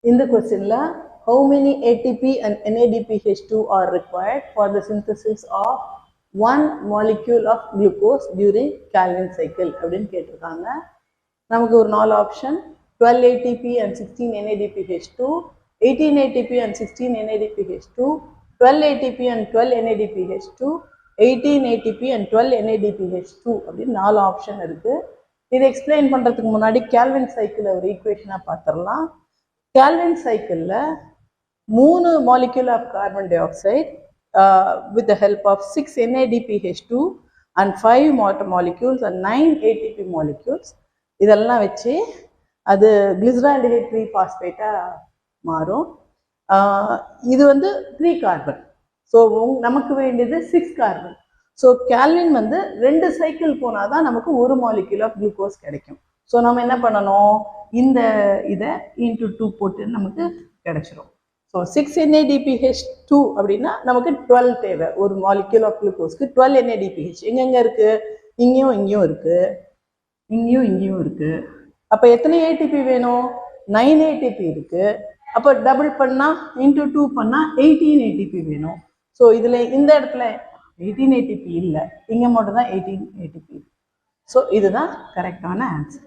In the question, how many ATP and NADPH2 are required for the synthesis of one molecule of glucose during Calvin cycle? அப்படின்னு கேட்டிருக்காங்க. நமக்கு ஒரு 4 option 12 ATP and 16 NADPH2, 18 ATP and 16 NADPH2, 12 ATP and 12 NADPH2, 18 ATP and 12 NADPH2 அப்படின்னு 4 option இருக்கு. இதை explain பண்றதுக்கு முன்னாடி Calvin cycle ஒரு ஈக்குவேஷனா பார்த்துடலாம். Calvin cycle மூணு molecule of carbon dioxide with the help of 6 NADPH2 and 5 water molecules and 9 ATP molecules இதெல்லாம் வச்சு அது glyceraldehyde 3 phosphate மாறும். இது வந்து 3 கார்பன். ஸோ நமக்கு வேண்டியது 6 கார்பன். ஸோ கேல்வின் வந்து 2 சைக்கிள் போனால் தான் நமக்கு ஒரு மாலிக்யூல் ஆஃப் குளுக்கோஸ் கிடைக்கும். ஸோ நம்ம என்ன பண்ணணும், இந்த இதை இன்ட்டு 2 போட்டு நமக்கு கிடைச்சிரும். ஸோ 6 NADPH2 அப்படின்னா நமக்கு 12 தேவை. ஒரு மாலிக்யூல் ஆஃப் குளுக்கோஸ்க்கு 12 NADPH எங்கெங்க இருக்கு, இங்கேயும் இருக்கு, இங்கேயும் இருக்கு. அப்போ எத்தனை ஏடிபி வேணும், 9 ATP இருக்கு. அப்போ டபுள் பண்ணால் இன்ட்டு 2 பண்ணால் 18 ATP வேணும். ஸோ இதில் இந்த இடத்துல 18 ATP இல்லை, இங்கே மட்டும் தான் 18 ATP. ஸோ இதுதான் கரெக்டான ஆன்சர்.